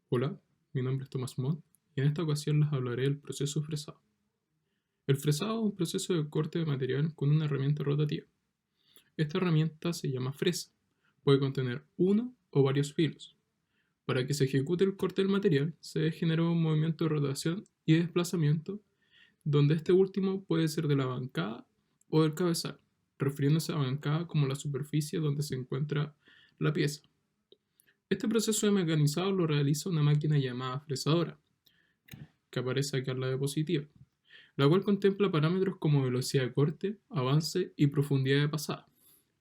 Hola, mi nombre es Tomás Montt y en esta ocasión les hablaré del proceso de fresado. El fresado es un proceso de corte de material con una herramienta rotativa. Esta herramienta se llama fresa. Puede contener uno o varios filos. Para que se ejecute el corte del material, se debe generar un movimiento de rotación y desplazamiento, donde este último puede ser de la bancada o del cabezal, refiriéndose a bancada como la superficie donde se encuentra la pieza. Este proceso de mecanizado lo realiza una máquina llamada fresadora, que aparece acá en la diapositiva, la cual contempla parámetros como velocidad de corte, avance y profundidad de pasada.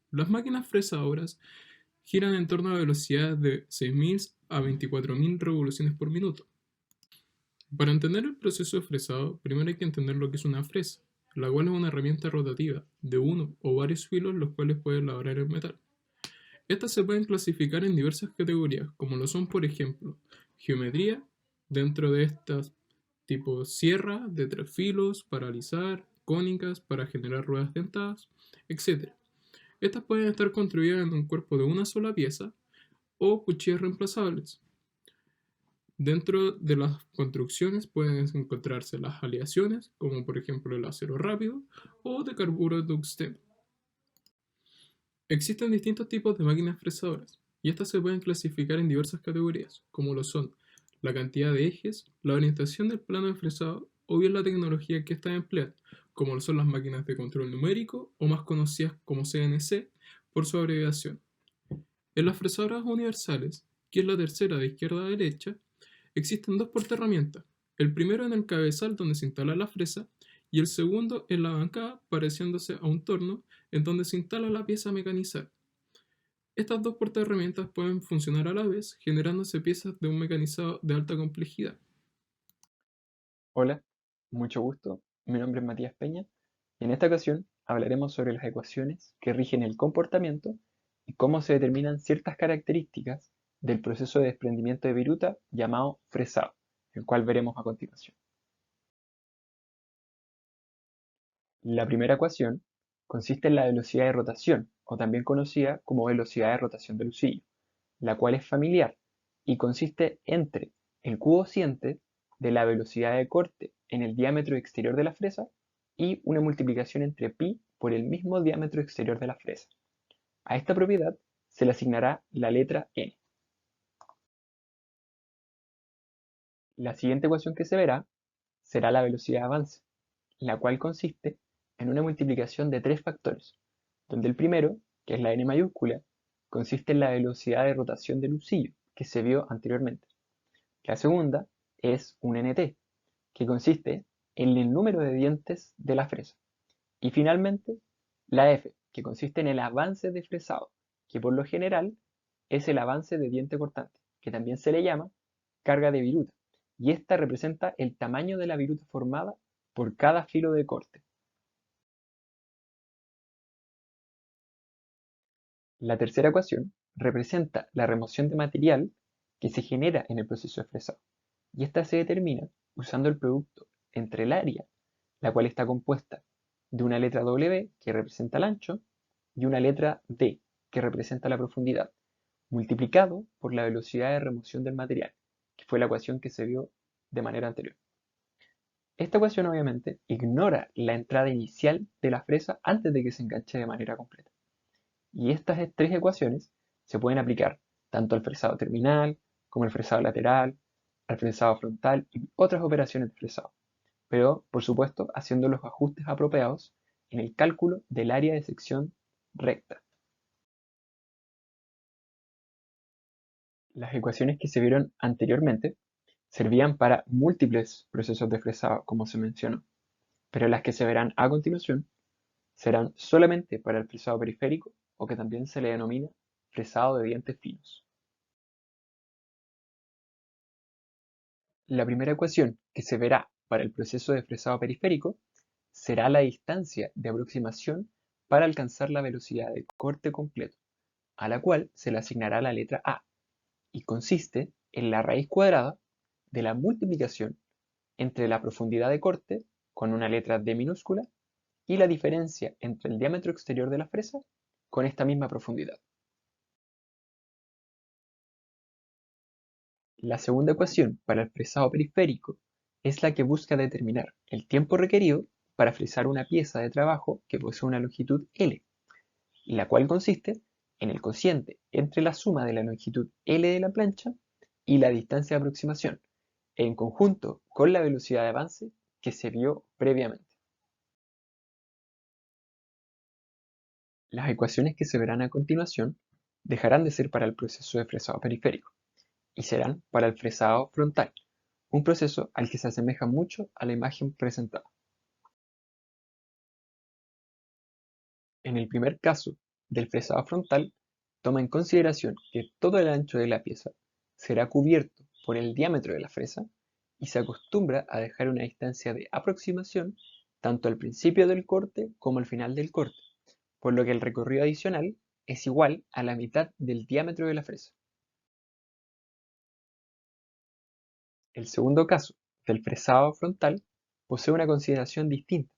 Las máquinas fresadoras giran en torno a velocidades de 6.000 a 24.000 revoluciones por minuto. Para entender el proceso de fresado, primero hay que entender lo que es una fresa, la cual es una herramienta rotativa de uno o varios filos los cuales pueden labrar el metal. Estas se pueden clasificar en diversas categorías, como lo son, por ejemplo, geometría, dentro de estas tipo sierra de 3 filos para alisar, cónicas para generar ruedas dentadas, etc. Estas pueden estar construidas en un cuerpo de una sola pieza o cuchillas reemplazables. Dentro de las construcciones pueden encontrarse las aleaciones, como por ejemplo el acero rápido o de carburo de tungsteno. Existen distintos tipos de máquinas fresadoras, y estas se pueden clasificar en diversas categorías, como lo son la cantidad de ejes, la orientación del plano de fresado o bien la tecnología que estas emplean, como lo son las máquinas de control numérico o más conocidas como CNC por su abreviación. En las fresadoras universales, que es la tercera de izquierda a derecha, existen dos portaherramientas, el primero en el cabezal donde se instala la fresa y el segundo en la bancada pareciéndose a un torno en donde se instala la pieza a mecanizar. Estas dos portaherramientas pueden funcionar a la vez, generándose piezas de un mecanizado de alta complejidad. Hola, mucho gusto. Mi nombre es Matías Peña y en esta ocasión hablaremos sobre las ecuaciones que rigen el comportamiento y cómo se determinan ciertas características del proceso de desprendimiento de viruta llamado fresado, el cual veremos a continuación. La primera ecuación consiste en la velocidad de rotación, o también conocida como velocidad de rotación de Lucillo, la cual es familiar y consiste entre el cociente de la velocidad de corte en el diámetro exterior de la fresa y una multiplicación entre pi por el mismo diámetro exterior de la fresa. A esta propiedad se le asignará la letra n. La siguiente ecuación que se verá será la velocidad de avance, la cual consiste en una multiplicación de tres factores, donde el primero, que es la n mayúscula, consiste en la velocidad de rotación del lucillo, que se vio anteriormente. La segunda es un NT, que consiste en el número de dientes de la fresa. Y finalmente, la F, que consiste en el avance de fresado, que por lo general es el avance de diente cortante, que también se le llama carga de viruta, y esta representa el tamaño de la viruta formada por cada filo de corte. La tercera ecuación representa la remoción de material que se genera en el proceso de fresado, y esta se determina usando el producto entre el área, la cual está compuesta de una letra W que representa el ancho y una letra D que representa la profundidad, multiplicado por la velocidad de remoción del material, que fue la ecuación que se vio de manera anterior. Esta ecuación obviamente ignora la entrada inicial de la fresa antes de que se enganche de manera completa. Y estas tres ecuaciones se pueden aplicar tanto al fresado terminal, como al fresado lateral, al fresado frontal y otras operaciones de fresado, pero por supuesto haciendo los ajustes apropiados en el cálculo del área de sección recta. Las ecuaciones que se vieron anteriormente servían para múltiples procesos de fresado, como se mencionó, pero las que se verán a continuación serán solamente para el fresado periférico o que también se le denomina fresado de dientes finos. La primera ecuación que se verá para el proceso de fresado periférico será la distancia de aproximación para alcanzar la velocidad de corte completo, a la cual se le asignará la letra A, y consiste en la raíz cuadrada de la multiplicación entre la profundidad de corte, con una letra D minúscula, y la diferencia entre el diámetro exterior de la fresa con esta misma profundidad. La segunda ecuación para el fresado periférico es la que busca determinar el tiempo requerido para fresar una pieza de trabajo que posee una longitud L, la cual consiste en el cociente entre la suma de la longitud L de la plancha y la distancia de aproximación, en conjunto con la velocidad de avance que se vio previamente. Las ecuaciones que se verán a continuación dejarán de ser para el proceso de fresado periférico y serán para el fresado frontal, un proceso al que se asemeja mucho a la imagen presentada. En el primer caso del fresado frontal, toma en consideración que todo el ancho de la pieza será cubierto por el diámetro de la fresa y se acostumbra a dejar una distancia de aproximación tanto al principio del corte como al final del corte, por lo que el recorrido adicional es igual a la mitad del diámetro de la fresa. El segundo caso del fresado frontal posee una consideración distinta,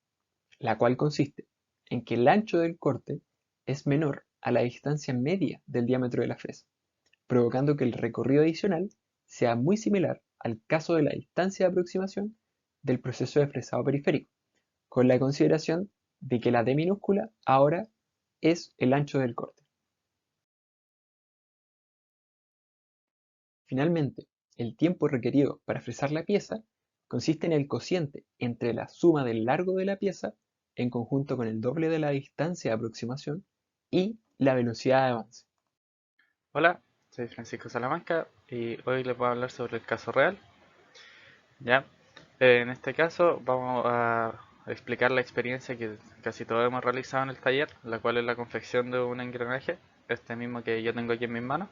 la cual consiste en que el ancho del corte es menor a la distancia media del diámetro de la fresa, provocando que el recorrido adicional sea muy similar al caso de la distancia de aproximación del proceso de fresado periférico, con la consideración de que la D minúscula ahora es el ancho del corte. Finalmente, el tiempo requerido para fresar la pieza consiste en el cociente entre la suma del largo de la pieza en conjunto con el doble de la distancia de aproximación y la velocidad de avance. Hola, soy Francisco Salamanca y hoy les voy a hablar sobre el caso real. ¿Ya? En este caso vamos a explicar la experiencia que casi todos hemos realizado en el taller, la cual es la confección de un engranaje, este mismo que yo tengo aquí en mis manos.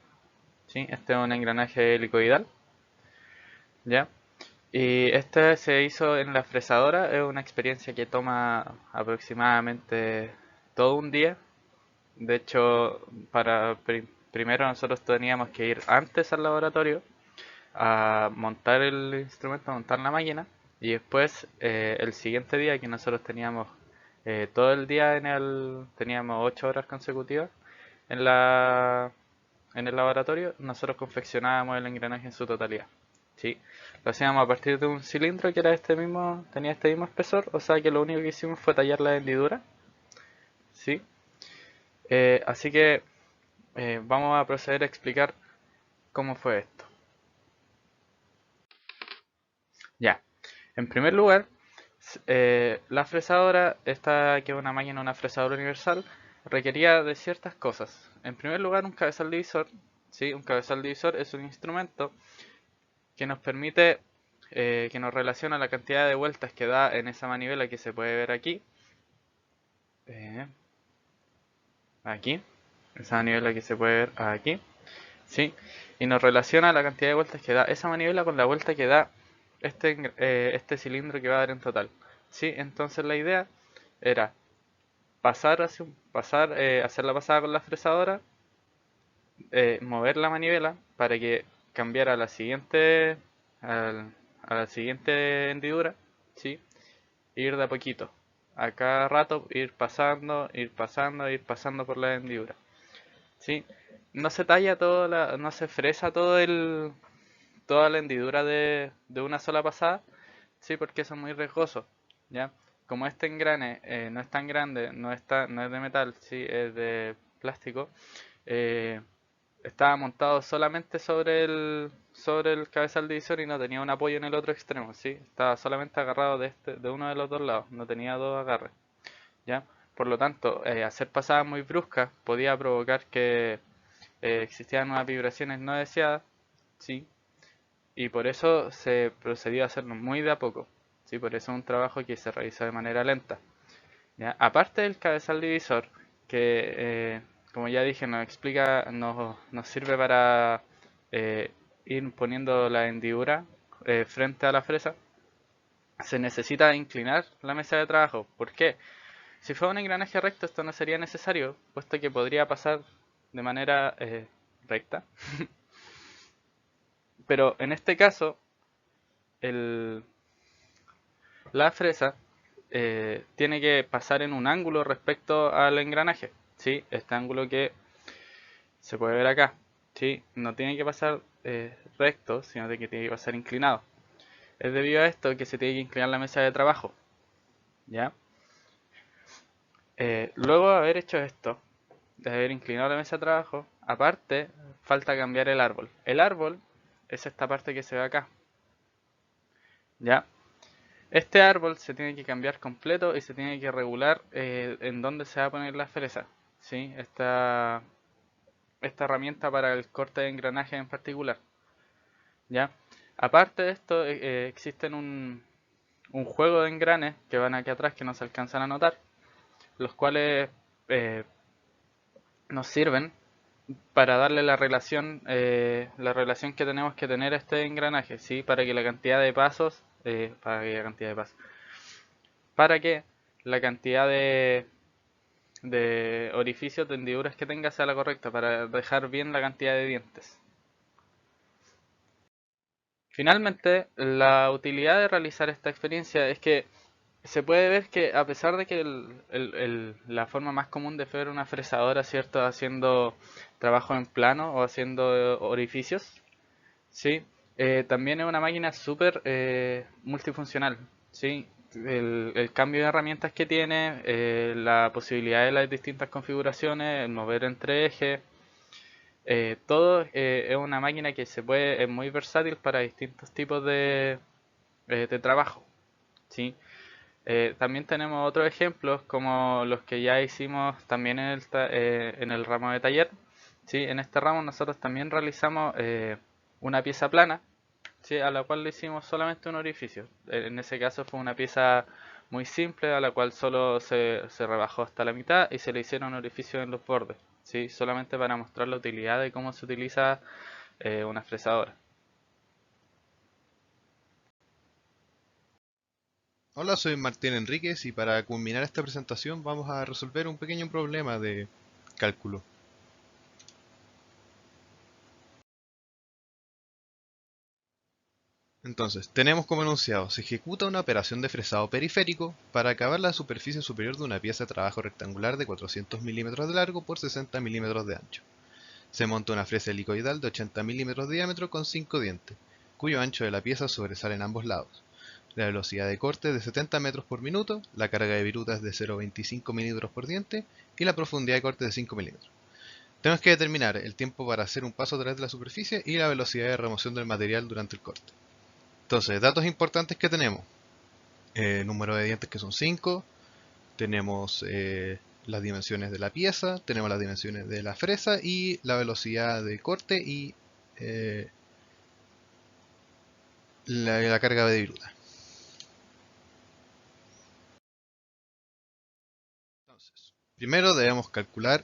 ¿Sí? Este es un engranaje helicoidal. ¿Ya? Y este se hizo en la fresadora, es una experiencia que toma aproximadamente todo un día. De hecho, primero nosotros teníamos que ir antes al laboratorio a montar el instrumento, a montar la máquina, y después el siguiente día que nosotros teníamos todo el día teníamos 8 horas consecutivas en en el laboratorio, nosotros confeccionábamos el engranaje en su totalidad. ¿Sí? Lo hacíamos a partir de un cilindro que era tenía este mismo espesor, o sea que lo único que hicimos fue tallar la hendidura. ¿Sí? Así que vamos a proceder a explicar cómo fue esto. Ya, en primer lugar, la fresadora, esta que es una máquina, una fresadora universal, requería de ciertas cosas. En primer lugar, un cabezal divisor. ¿Sí? Un cabezal divisor es un instrumento que nos permite, que nos relaciona la cantidad de vueltas que da en esa manivela que se puede ver aquí. Aquí, esa manivela que se puede ver aquí. ¿Sí? Y nos relaciona la cantidad de vueltas que da esa manivela con la vuelta que da este cilindro que va a dar en total. ¿Sí? Entonces la idea era hacer la pasada con la fresadora, mover la manivela para que cambiara a la siguiente hendidura, ¿sí? Ir de a poquito. A cada rato ir pasando, ir pasando por la hendidura. ¿Sí? No se talla no se fresa toda la hendidura de una sola pasada, sí, porque eso es muy riesgoso, ¿ya? Como este engrane no es tan grande, no es de metal, sí, es de plástico, eh, estaba montado solamente sobre el cabezal divisor y no tenía un apoyo en el otro extremo, sí, estaba solamente agarrado de uno de los dos lados, no tenía dos agarres, ¿ya? Por lo tanto, hacer pasadas muy bruscas podía provocar que existían unas vibraciones no deseadas, sí, y por eso se procedió a hacerlo muy de a poco, ¿sí? Por eso es un trabajo que se realiza de manera lenta. ¿Ya? Aparte del cabezal divisor, que como ya dije nos sirve para ir poniendo la hendidura frente a la fresa, se necesita inclinar la mesa de trabajo. ¿Por qué? Si fuera un engranaje recto esto no sería necesario, puesto que podría pasar de manera recta. Pero en este caso, el, la fresa tiene que pasar en un ángulo respecto al engranaje, ¿sí? Este ángulo que se puede ver acá, ¿sí? No tiene que pasar recto, sino de que tiene que pasar inclinado. Es debido a esto que se tiene que inclinar la mesa de trabajo. ¿Ya? Luego de haber hecho esto, de haber inclinado la mesa de trabajo, aparte falta cambiar el árbol. El árbol es esta parte que se ve acá. ¿Ya? Este árbol se tiene que cambiar completo y se tiene que regular en dónde se va a poner la fresa. ¿Sí? Esta herramienta para el corte de engranaje en particular. ¿Ya? Aparte de esto, existen un juego de engranes que van aquí atrás que no se alcanzan a notar, los cuales eh, nos sirven para darle la relación que tenemos que tener a este engranaje, ¿sí? Para que la cantidad de pasos, para que la cantidad de orificios, de hendiduras que tenga sea la correcta, para dejar bien la cantidad de dientes. Finalmente, la utilidad de realizar esta experiencia es que se puede ver que a pesar de que la forma más común de ver una fresadora, ¿cierto? Haciendo trabajo en plano o haciendo orificios, ¿sí? También es una máquina súper multifuncional, ¿sí? El cambio de herramientas que tiene, la posibilidad de las distintas configuraciones, el mover entre ejes, todo es una máquina que es muy versátil para distintos tipos de trabajo, ¿sí? También tenemos otros ejemplos como los que ya hicimos también en el ramo de taller, ¿sí? En este ramo nosotros también realizamos una pieza plana, ¿sí? A la cual le hicimos solamente un orificio. En ese caso fue una pieza muy simple a la cual solo se rebajó hasta la mitad y se le hicieron orificios en los bordes, ¿sí? Solamente para mostrar la utilidad de cómo se utiliza una fresadora. Hola, soy Martín Enríquez y para culminar esta presentación vamos a resolver un pequeño problema de cálculo. Entonces, tenemos como enunciado, se ejecuta una operación de fresado periférico para acabar la superficie superior de una pieza de trabajo rectangular de 400 milímetros de largo por 60 milímetros de ancho. Se monta una fresa helicoidal de 80 milímetros de diámetro con 5 dientes, cuyo ancho de la pieza sobresale en ambos lados. La velocidad de corte es de 70 metros por minuto, la carga de viruta es de 0,25 milímetros por diente y la profundidad de corte es de 5 milímetros. Tenemos que determinar el tiempo para hacer un paso a través de la superficie y la velocidad de remoción del material durante el corte. Entonces, datos importantes que tenemos. Número de dientes que son 5, tenemos las dimensiones de la pieza, tenemos las dimensiones de la fresa y la velocidad de corte y la carga de viruta. Entonces, primero debemos calcular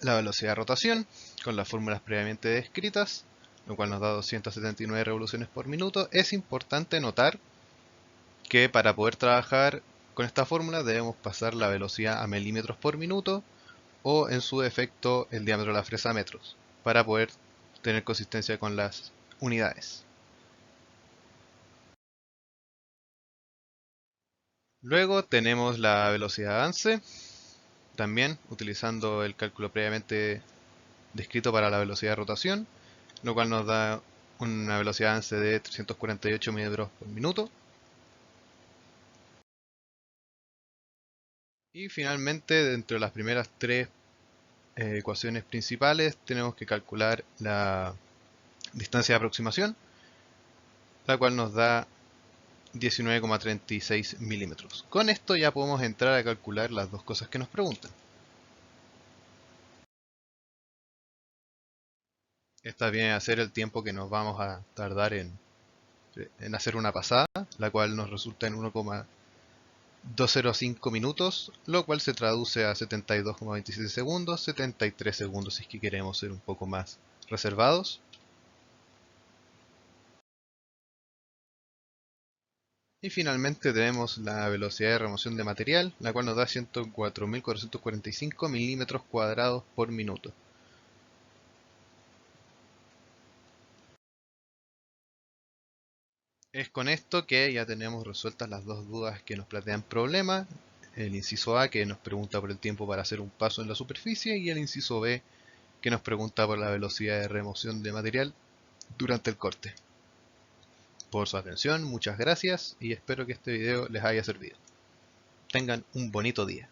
la velocidad de rotación con las fórmulas previamente descritas, lo cual nos da 279 revoluciones por minuto. Es importante notar que para poder trabajar con esta fórmula debemos pasar la velocidad a milímetros por minuto o en su defecto el diámetro de la fresa a metros para poder tener consistencia con las unidades. Luego tenemos la velocidad de avance, también utilizando el cálculo previamente descrito para la velocidad de rotación, lo cual nos da una velocidad de avance de 348 metros por minuto. Y finalmente, dentro de las primeras tres ecuaciones principales, tenemos que calcular la distancia de aproximación, la cual nos da 19,36 milímetros. Con esto ya podemos entrar a calcular las dos cosas que nos preguntan. Esta viene a ser el tiempo que nos vamos a tardar en hacer una pasada, la cual nos resulta en 1,205 minutos, lo cual se traduce a 72,27 segundos, 73 segundos si es que queremos ser un poco más reservados. Y finalmente tenemos la velocidad de remoción de material, la cual nos da 104.445 milímetros cuadrados por minuto. Es con esto que ya tenemos resueltas las dos dudas que nos plantean problemas. El inciso A, que nos pregunta por el tiempo para hacer un paso en la superficie, y el inciso B, que nos pregunta por la velocidad de remoción de material durante el corte. Por su atención, muchas gracias y espero que este video les haya servido. Tengan un bonito día.